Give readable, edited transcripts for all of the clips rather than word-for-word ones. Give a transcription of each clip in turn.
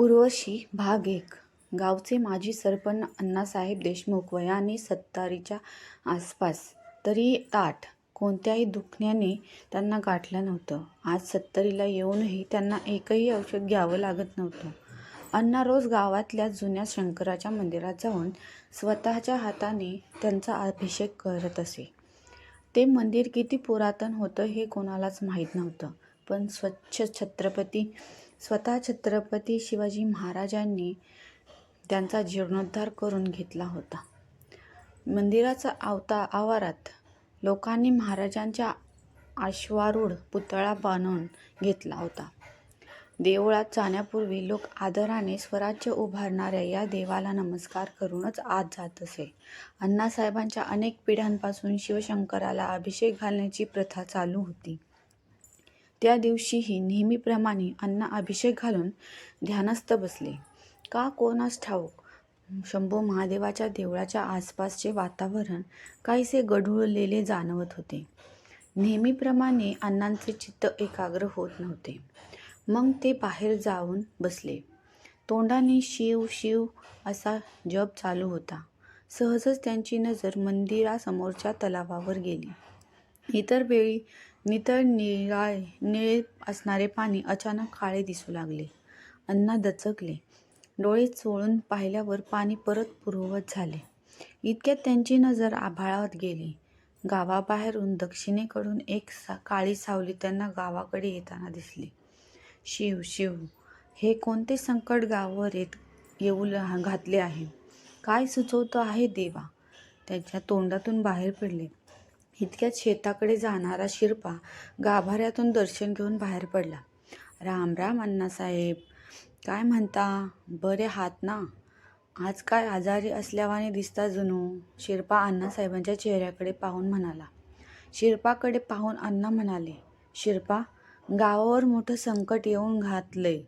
उर्वशी भाग 1. गावचे माजी सरपंच अण्णासाहेब देशमुख वयाने 70च्या आसपास, तरी ताठ. कोणत्याही दुखण्याने त्यांना गाठलं नव्हतं. आज 70ला येऊनही त्यांना एकही औषध घ्यावं लागत नव्हतं. अण्णा रोज गावातल्या जुन्या शंकराच्या मंदिरात जाऊन स्वतःच्या हाताने त्यांचा अभिषेक करत असे. ते मंदिर किती पुरातन होतं हे कोणालाच माहीत नव्हतं, पण स्वतः छत्रपती शिवाजी महाराजांनी त्यांचा जीर्णोद्धार करून घेतला होता. मंदिराच्या आवारात लोकांनी महाराजांचा अश्वारूढ पुतळा बनवून घेतला होता. देवळात जाण्यापूर्वी लोक आदराने स्वराज्य उभारणाऱ्या या देवाला नमस्कार करूनच आत जात असे. अण्णासाहेबांच्या अनेक पिढ्यांपासून शिवशंकराला अभिषेक घालण्याची प्रथा चालू होती. त्या दिवशीही नेहमीप्रमाणे अण्णा अभिषेक घालून ध्यानस्थ बसले. का कोणास ठाऊक, शंभू महादेवाच्या देवळाच्या आसपासचे वातावरण काहीसे गढूळलेले जाणवत होते. नेहमीप्रमाणे अण्णांचे चित्त एकाग्र होत नव्हते. मग ते बाहेर जाऊन बसले. तोंडाने शिव शिव असा जप चालू होता. सहजच त्यांची नजर मंदिरासमोरच्या तलावावर गेली. इतर वेळी नितळ निळे असणारे पाणी अचानक काळे दिसू लागले. अण्णा दचकले. डोळे चोळून पाहिल्यावर पाणी परत पूर्ववत झाले. इतक्यात त्यांची नजर आभाळात गेली. गावाबाहेरून दक्षिणेकडून एक काळी सावली त्यांना गावाकडे येताना दिसली. शिव शिव, हे कोणते संकट गावावर येऊ घातले आहे? काय सुचवतो आहे देवा? त्यांच्या तोंडातून बाहेर पडले. इतक्यात शेताकडे जाणारा शिरपा गाभाऱ्यातून दर्शन घेऊन बाहेर पडला. राम राम अण्णासाहेब, काय म्हणता? बरे हात ना? आज काय आजारी असल्यावाने दिसता जणू. शिरपा अण्णासाहेबांच्या चेहऱ्याकडे पाहून म्हणाला. शिरपाकडे पाहून अण्णा म्हणाले, शिरपा, गावावर मोठं संकट येऊन घातलंय.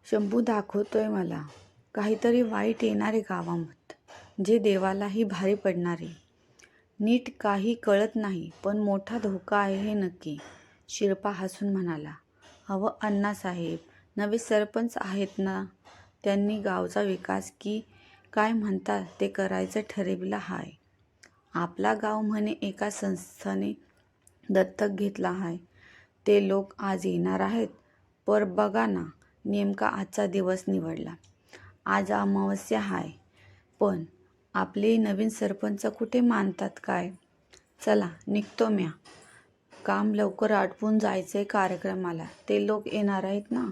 शंभू दाखवतोय मला. काहीतरी वाईट येणारे गावात, जे देवालाही भारी पडणारे. नीट काही कळत नाही, पण मोठा धोका आहे हे नक्की. शिरपा हसून म्हणाला, अहो अण्णासाहेब, नवे सरपंच आहेत ना, त्यांनी गावचा विकास की काय म्हणतात ते करायचं ठरविलं हाय. आपला गाव म्हणे एका संस्थाने दत्तक घेतला हाय. ते लोक आज येणार आहेत. पर बघा ना, नेमका आजचा दिवस निवडला. आज अमावस्या हाय. पण आपले नवीन सरपंच कुठे मानतात काय? चला निघतो म्या. काम लवकर आटपून जायचंय कार्यक्रमाला. ते लोक येणार आहेत ना.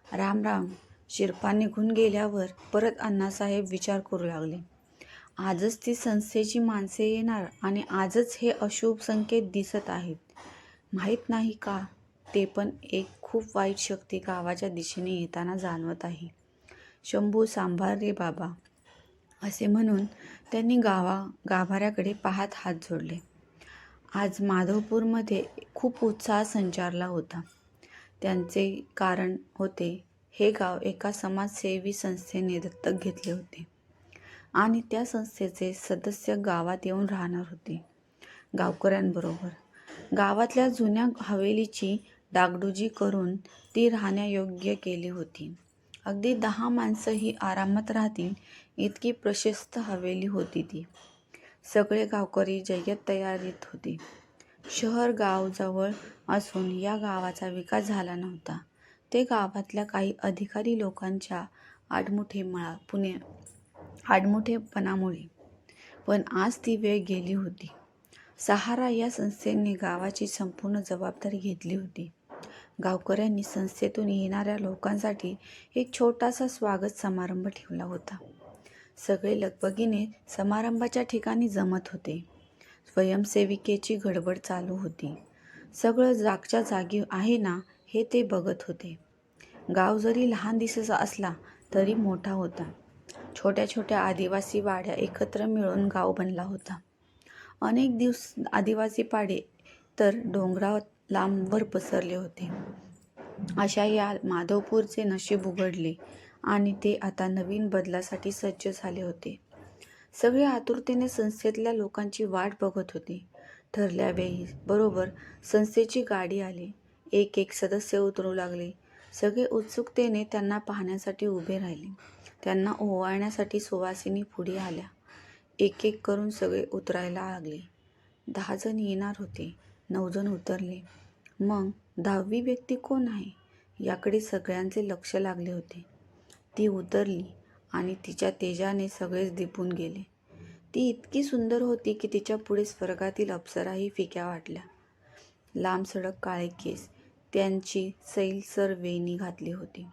राम राम. शिरपा निघून गेल्यावर परत अण्णासाहेब विचार करू लागले. आजच ती संस्थेची माणसे येणार आणि आजच हे अशुभ संकेत दिसत आहेत. माहीत नाही का, ते पण एक खूप वाईट शक्ती गावाच्या दिशेने येताना जाणवत आहे. शंभू सांभाळ रे बाबा, असे म्हणून त्यांनी गाभाऱ्याकडे पाहत हात जोडले. आज माधवपूरमध्ये खूप उत्साह संचारला होता. त्यांचे कारण होते, हे गाव एका समाजसेवी संस्थेने दत्तक घेतले होते आणि त्या संस्थेचे सदस्य गावात येऊन राहणार होते. गावकऱ्यांबरोबर गावातल्या जुन्या हवेलीची डागडुजी करून ती राहण्यायोग्य केली होती. अगदी 10 माणसंही आरामात राहतील इतकी प्रशस्त हवेली होती ती. सगळे गावकरी जय्यत तयारीत होते. शहर गावजवळ असून या गावाचा विकास झाला नव्हता. ते गावातल्या काही अधिकारी लोकांच्या आडमुठेपणामुळे. पण आज ती वेळ गेली होती. सहारा या संस्थेने गावाची संपूर्ण जबाबदारी घेतली होती. गावकऱ्यांनी संस्थेतून येणाऱ्या लोकांसाठी एक छोटासा स्वागत समारंभ ठेवला होता. सगळे लगबगीने समारंभाच्या ठिकाणी जमत होते. स्वयंसेविकेची गडबड चालू होती. सगळं जागच्या जागी आहे ना हे ते बघत होते. गाव जरी लहान दिसत असला तरी मोठा होता. छोट्या छोट्या आदिवासी वाड्या एकत्र मिळून गाव बनला होता. अनेक आदिवासी पाडे तर डोंगरावर लांबवर पसरले होते. अशा या माधवपूरचे नशीब उघडले आणि ते आता नवीन बदलासाठी सज्ज झाले होते. सगळे आतुरतेने संस्थेतल्या लोकांची वाट बघत होते. ठरल्या वेळी बरोबर संस्थेची गाडी आली. एक एक सदस्य उतरू लागले. सगळे उत्सुकतेने त्यांना पाहण्यासाठी उभे राहिले. त्यांना ओवाळण्यासाठी सुवासिनी पुढे आल्या. एक एक करून सगळे उतरायला लागले. 10 जण येणार होते. 9 जण उतरले. मग 10वी व्यक्ती कोण आहे याकडे सगळ्यांचे लक्ष लागले होते. ती उतरली आणि तिच्या तेजाने सगळेच दिपून गेले. ती इतकी सुंदर होती की तिच्या पुढे स्वर्गातील अप्सराही फिक्या वाटल्या. लांबसडक काळे केस, त्यांची सैलसर वेणी घातली होती.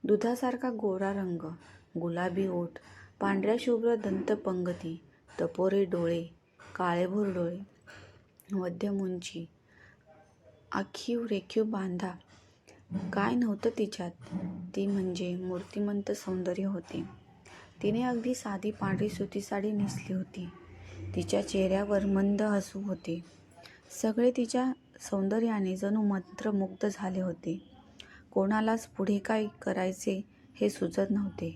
दुधासारखा गोरा रंग, गुलाबी ओठ, पांढऱ्या शुभ्र दंतपंगती, टपोरे डोळे, काळेभोर डोळे, मध्यम उंची, आखीव रेखीव बांधा. काय नव्हतं तिच्यात? ती म्हणजे मूर्तिमंत सौंदर्य होते. तिने अगदी साधी पांढरी सुती साडी नेसली होती. तिच्या चेहऱ्यावर मंद हसू होते. सगळे तिच्या सौंदर्याने जणू मंत्रमुग्ध झाले होते. कोणालाच पुढे काय करायचे हे सुचत नव्हते.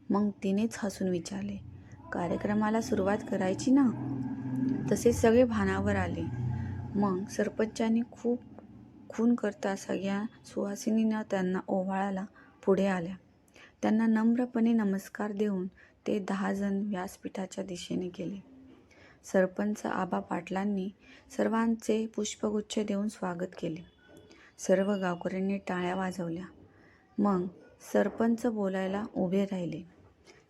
मग तिनेच हसून विचारले, कार्यक्रमाला सुरुवात करायची ना? तसे सगळे भानावर आले. मग सरपंचांनी खूप खून करता सगळ्या सुवासिनींना त्यांना ओवाळायला पुढे आल्या. त्यांना नम्रपणे नमस्कार देऊन ते 10 जण व्यासपीठाच्या दिशेने गेले. सरपंच आबा पाटलांनी सर्वांचे पुष्पगुच्छ देऊन स्वागत केले. सर्व गावकऱ्यांनी टाळ्या वाजवल्या. मग सरपंच बोलायला उभे राहिले.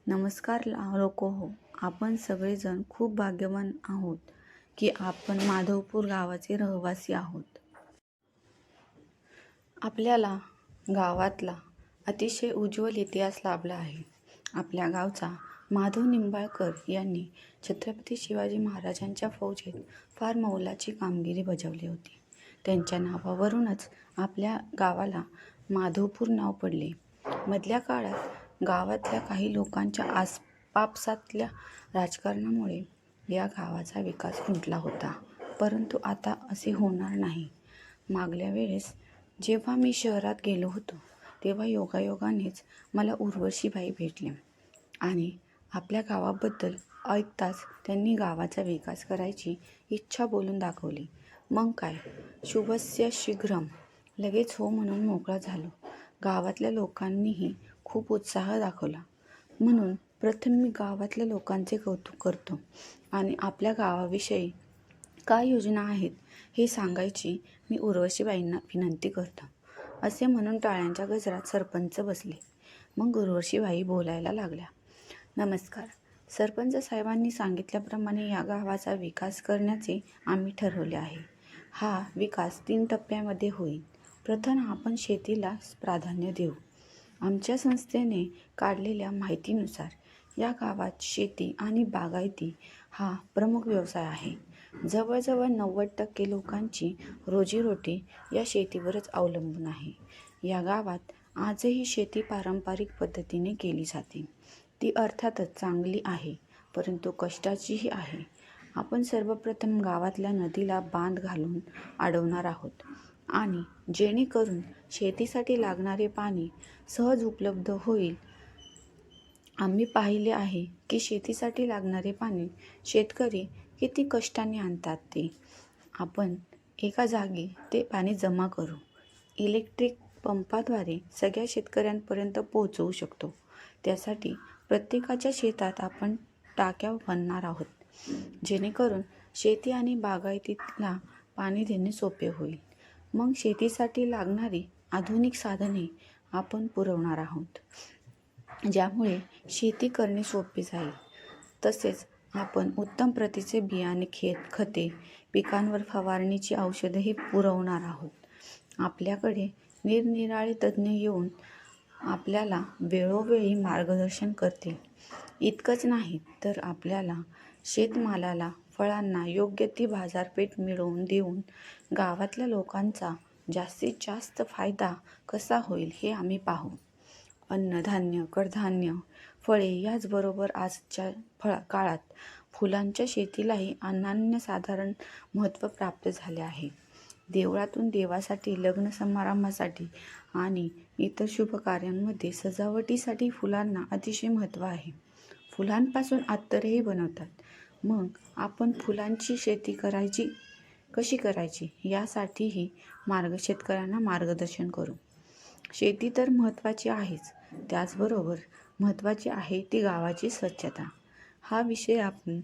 नमस्कार लोकोहो, आपण सगळेजण खूप भाग्यवान आहोत की आपण माधवपूर गावाचे रहिवासी आहोत. आपल्याला गावातला अतिशय उज्ज्वल इतिहास लाभला आहे. आपल्या गावचा माधव निंबाळकर यांनी छत्रपती शिवाजी महाराजांच्या फौजेत फार मोलाची कामगिरी बजावली होती. त्यांच्या नावावरूनच आपल्या गावाला माधवपूर नाव पडले. मधल्या काळात गावातल्या काही लोकांच्या आपापसातल्या राजकारणामुळे या गावाचा विकास खुंटला होता. परंतु आता असे होणार नाही. मागल्या वेळेस जेव्हा मी शहरात गेलो होतो तेव्हा योगायोगानेच मला उर्वशीबाई भेटल्या आणि आपल्या गावाबद्दल ऐकताच त्यांनी गावाचा विकास करायची इच्छा बोलून दाखवली. मग काय, शुभस्य शीघ्रम, लगेच हो म्हणून मोकळा झालो. गावातल्या लोकांनीही खूप उत्साह दाखवला. म्हणून प्रथम मी गावातल्या लोकांचे कौतुक करतो आणि आपल्या गावाविषयी काय योजना आहेत हे सांगायची मी उर्वशीबाईंना विनंती करतो, असे म्हणून टाळ्यांच्या गजरात सरपंच बसले. मग उर्वशीबाई बोलायला लागल्या. नमस्कार. सरपंच साहेबांनी सांगितल्याप्रमाणे या गावाचा विकास करण्याचे आम्ही ठरवले आहे. हा विकास 3 टप्प्यामध्ये होईल. प्रथम आपण शेतीला प्राधान्य देऊ. आमच्या संस्थेने काढलेल्या माहितीनुसार या गावात शेती आणि बागायती हा प्रमुख व्यवसाय आहे. जवळजवळ 90% लोकांची रोजीरोटी या शेतीवरच अवलंबून आहे. या गावात आजही शेती पारंपरिक पद्धतीने केली जाते. ती अर्थातच चांगली आहे, परंतु कष्टाचीही आहे. आपण सर्वप्रथम गावातल्या नदीला बांध घालून अडवणार आहोत आणि जेणेकरून शेतीसाठी लागणारे पाणी सहज उपलब्ध होईल. आम्ही पाहिले आहे की शेतीसाठी लागणारे पाणी शेतकरी किती कष्टाने आणतात ते. आपण एका जागी ते पाणी जमा करू. इलेक्ट्रिक पंपाद्वारे सगळ्या शेतकऱ्यांपर्यंत पोहोचवू शकतो. त्यासाठी प्रत्येकाच्या शेतात आपण टाक्या बांधणार आहोत, जेणेकरून शेती आणि बागायतीला पाणी देणे सोपे होईल. मग शेतीसाठी लागणारी आधुनिक साधने आपण पुरवणार आहोत, ज्यामुळे शेती करणे सोपे जाईल. तसेच आपण उत्तम प्रतीचे बियाणे, खते, पिकांवर फवारणीची औषधेही पुरवणार आहोत. आपल्याकडे निरनिराळे तज्ज्ञ येऊन आपल्याला वेळोवेळी मार्गदर्शन करतील. इतकंच नाही तर आपल्याला शेतमालाला, फळांना योग्य ती बाजारपेठ मिळवून देऊन गावातल्या लोकांचा जास्तीत जास्त फायदा कसा होईल हे आम्ही पाहू. अन्नधान्य, कडधान्य, फळे याचबरोबर आजच्या काळात फुलांच्या शेतीलाही अनन्यसाधारण महत्त्व प्राप्त झाले आहे. देवळातून देवासाठी, लग्न समारंभासाठी आणि इतर शुभ कार्यांमध्ये सजावटीसाठी फुलांना अतिशय महत्त्व आहे. फुलांपासून अत्तरही बनवतात. मग आपण फुलांची शेती कशी करायची यासाठीही शेतकऱ्यांना मार्गदर्शन करू. शेती तर महत्त्वाची आहेच, त्याचबरोबर महत्त्वाची आहे ती गावाची स्वच्छता. हा विषय आपण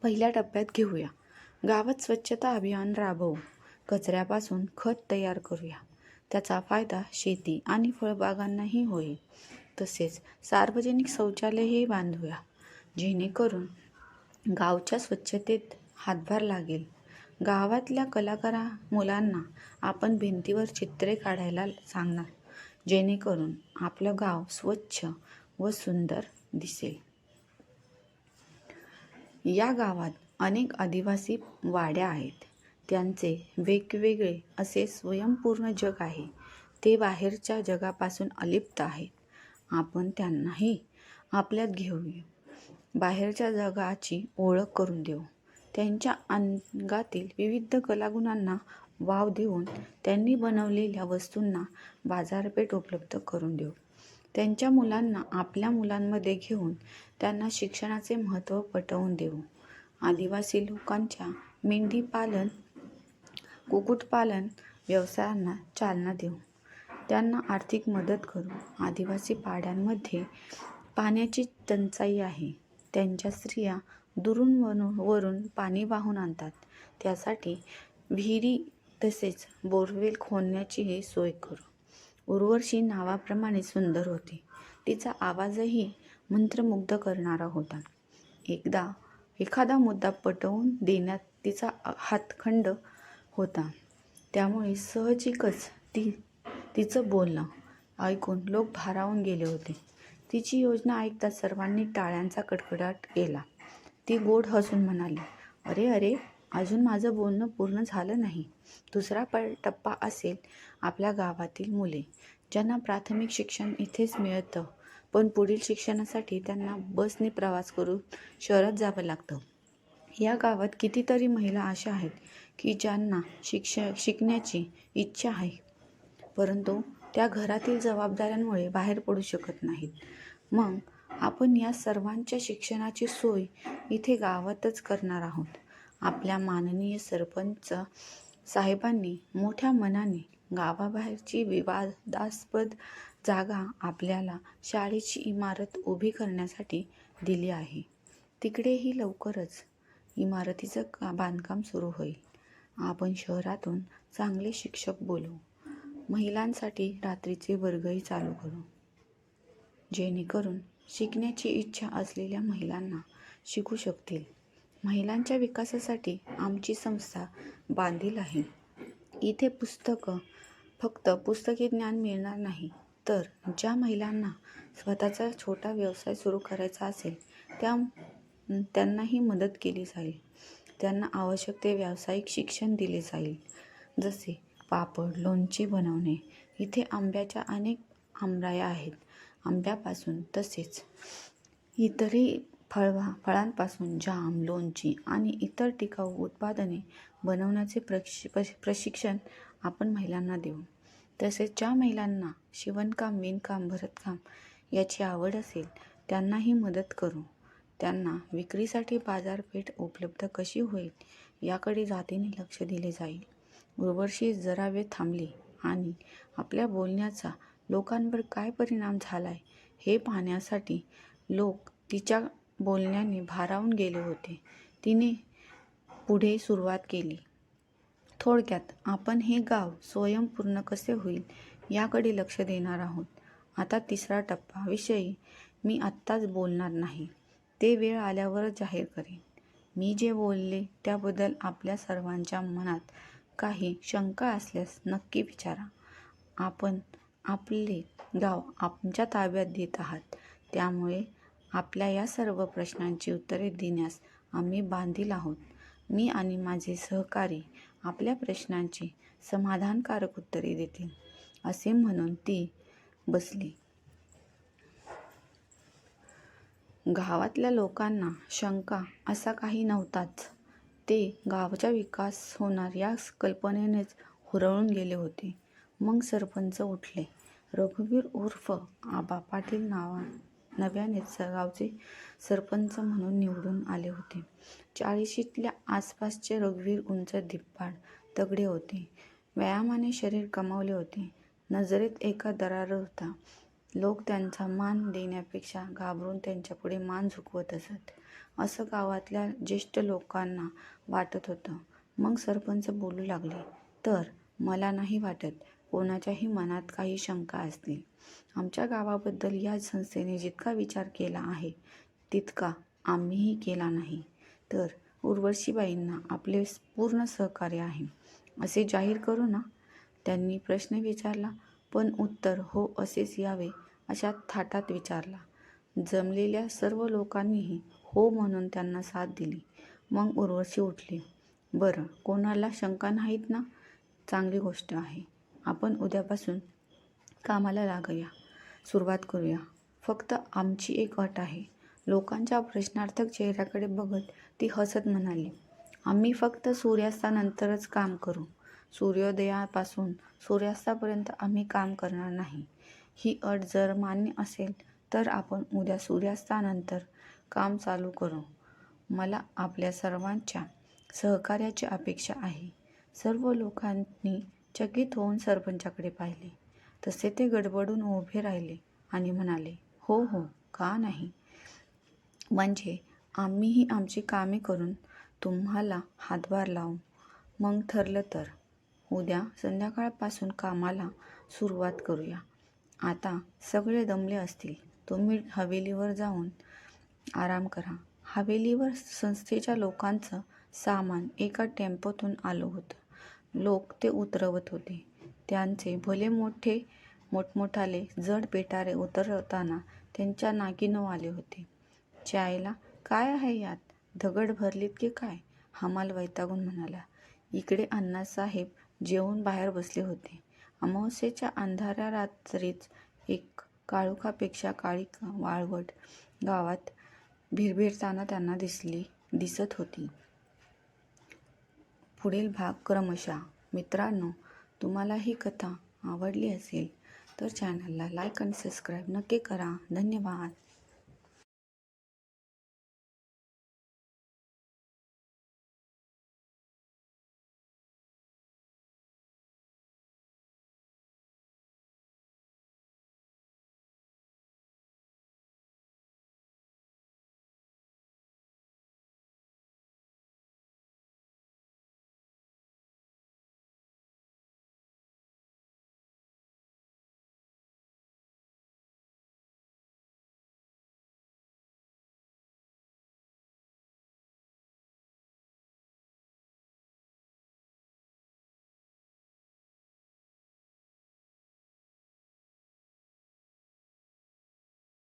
पहिल्या टप्प्यात घेऊया. गावात स्वच्छता अभियान राबवू. कचऱ्यापासून खत तयार करूया. त्याचा फायदा शेती आणि फळबागांनाही होईल. तसेच सार्वजनिक शौचालयही बांधूया, जेणेकरून गावच्या स्वच्छतेत हातभार लागेल. गावातल्या मुलांना आपण भिंतीवर चित्रे काढायला सांगणार, जेणेकरून आपलं गाव स्वच्छ व सुंदर दिसेल. या गावात अनेक आदिवासी वाड्या आहेत. त्यांचे वेगवेगळे असे स्वयंपूर्ण जग आहे. ते बाहेरच्या जगापासून अलिप्त आहेत. आपण त्यांनाही आपल्यात घेऊया. बाहेरच्या जगाची ओळख करून देऊ. त्यांच्या अंगातील विविध कलागुणांना वाव देऊन त्यांनी बनवलेल्या वस्तूंना बाजारपेठ उपलब्ध करून देऊ. त्यांच्या मुलांना आपल्या मुलांमध्ये घेऊन त्यांना शिक्षणाचे महत्त्व पटवून देऊ. आदिवासी लोकांच्या मेंढीपालन, कुक्कुटपालन व्यवसायांना चालना देऊ. त्यांना आर्थिक मदत करू. आदिवासी पाड्यांमध्ये पाण्याची टंचाई आहे. त्यांच्या स्त्रिया दुरून वरून पाणी वाहून आणतात. त्यासाठी विहिरी तसेच बोरवेल खोदण्याचीही सोय करू. उर्वशी नावाप्रमाणे सुंदर होती. तिचा आवाजही मंत्रमुग्ध करणारा होता. एखादा मुद्दा पटवून देण्यात तिचा हातखंड होता. त्यामुळे साहजिकच तिचं बोलणं ऐकून लोक भारावून गेले होते. तिची योजना ऐकताच सर्वांनी टाळ्यांचा कडकडाट केला. ती गोड हसून म्हणाली, "अरे अरे, अजून माझं बोलणं पूर्ण झालं नाही. दुसरा टप्पा असेल आपल्या गावातील मुले, ज्यांना प्राथमिक शिक्षण इथेच मिळतं, पण पुढील शिक्षणासाठी त्यांना बसने प्रवास करून शहरात जावं लागतं. या गावात कितीतरी महिला अशा आहेत की ज्यांना शिकण्याची इच्छा आहे, परंतु त्या घरातील जबाबदाऱ्यांमुळे बाहेर पडू शकत नाहीत. मग आपण या सर्वांच्या शिक्षणाची सोय इथे गावातच करणार आहोत." आपल्या माननीय सरपंच साहेबांनी मोठ्या मनाने गावाबाहेरची विवादास्पद जागा आपल्याला शाळेची इमारत उभी करण्यासाठी दिली आहे. तिकडेही लवकरच इमारतीचं बांधकाम सुरू होईल. आपण शहरातून चांगले शिक्षक बोलवू. महिलांसाठी रात्रीचे वर्गही चालू करू, जेणेकरून शिकण्याची इच्छा असलेल्या महिलांना शिकू शकतील. महिलांच्या विकासासाठी आमची संस्था बांधील आहे. इथे फक्त पुस्तकी ज्ञान मिळणार नाही, तर ज्या महिलांना स्वतःचा छोटा व्यवसाय सुरू करायचा असेल त्यांनाही मदत केली जाईल. त्यांना आवश्यक ते व्यावसायिक शिक्षण दिले जाईल, जसे पापड, लोणचे बनवणे. इथे आंब्याच्या अनेक आमराया आहेत. आंब्यापासून तसेच इतरही फळांपासून जाम, लोणची आणि इतर टिकाऊ उत्पादने बनवण्याचे प्रशिक्षण आपण महिलांना देऊ. तसेच ज्या महिलांना शिवणकाम, विणकाम, भरतकाम याची आवड असेल त्यांनाही मदत करू. त्यांना विक्रीसाठी बाजारपेठ उपलब्ध कशी होईल याकडे जातीने लक्ष दिले जाईल. उर्वशी जरा वेळ थांबली आणि आपल्या बोलण्याचा लोकांवर काय परिणाम झालाय हे पाहण्यासाठी. लोक तिच्या बोलण्याने भारावून गेले होते. तिने पुढे सुरुवात केली, "थोडक्यात आपण हे गाव स्वयंपूर्ण कसे होईल याकडे लक्ष देणार आहोत. आता तिसरा टप्पा विषयी मी आत्ताच बोलणार नाही. ते वेळ आल्यावरच जाहीर करेन. मी जे बोलले त्याबद्दल आपल्या सर्वांच्या मनात काही शंका असल्यास नक्की विचारा. आपण आपले गाव आमच्या ताब्यात देत आहात, त्यामुळे आपल्या या सर्व प्रश्नांची उत्तरे देण्यास आम्ही बांधील आहोत. मी आणि माझे सहकारी आपल्या प्रश्नांची समाधानकारक उत्तरे देतील." असे म्हणून ती बसली. गावातल्या लोकांना शंका असा काही नव्हताच. ते गावाचा विकास होणार या कल्पनेनेच हुरळून गेले होते. मग सरपंच उठले. रघुवीर उर्फ आबा पाटील नव्यानेच गावचे सरपंच म्हणून निवडून आले होते. 40शीच्या आसपासचे रघुवीर उंच, धिप्पाड, तगडे होते. व्यायामाने शरीर कमावले होते. नजरेत एका दरार होता. लोक त्यांचा मान देण्यापेक्षा घाबरून त्यांच्यापुढे मान झुकवत असत, असं गावातल्या ज्येष्ठ लोकांना वाटत होतं. मग सरपंच बोलू लागले, तर मला नाही वाटत कोणाच्याही मनात काही शंका असतील. आमच्या गावाबद्दल या संस्थेने जितका विचार केला आहे तितका आम्हीही केला नाही. तर उर्वशीबाईंना आपले पूर्ण सहकार्य आहे असे जाहीर करू ना? त्यांनी प्रश्न विचारला, पण उत्तर हो असेच यावे अशा थाटात विचारला. जमलेल्या सर्व लोकांनीही हो म्हणून त्यांना साथ दिली. मग उर्वशी उठली. बरं, कोणाला शंका नाहीत ना? चांगली गोष्ट आहे. आपण उद्यापासून कामाला लागूया, सुरुवात करूया. फक्त आमची एक अट आहे. लोकांच्या प्रश्नार्थक चेहऱ्याकडे बघत ती हसत म्हणाली, आम्ही फक्त सूर्यास्तानंतरच काम करू. सूर्योदयापासून सूर्यास्तापर्यंत आम्ही काम करणार नाही. ही अट जर मान्य असेल तर आपण उद्या सूर्यास्तानंतर काम चालू करू. मला आपल्या सर्वांच्या सहकार्याची अपेक्षा आहे. सर्व लोकांनी चकित होऊन सरपंचाकडे पाहिले. तसे ते गडबडून उभे राहिले आणि म्हणाले, हो हो, का नाही? म्हणजे आम्हीही आमची कामे करून तुम्हाला हातभार लावू. मग ठरलं तर उद्या संध्याकाळपासून कामाला सुरुवात करूया. आता सगळे दमले असतील. तुम्ही हवेलीवर जाऊन आराम करा. हवेलीवर संस्थेच्या लोकांचं सामान एका टेम्पोतून आलं होतं. लोक ते उतरवत होते. त्यांचे भले मोठमोठाले जड पेटारे उतरवताना त्यांच्या नाकीनऊ आले होते. च्यायला काय आहे यात? दगड भरलीत की काय? हमाल वैतागून म्हणाला. इकडे अण्णासाहेब जेवून बाहेर बसले होते. अमावास्येच्या अंधाऱ्या रात्रीच एक काळोखापेक्षा काळी वाळवट गावात भिरभिरताना त्यांना दिसत होती. पुढील भाग क्रमशः. मित्रांनो, तुम्हाला ही कथा आवडली असेल तर चॅनलला लाईक आणि सबस्क्राईब नक्की करा. धन्यवाद.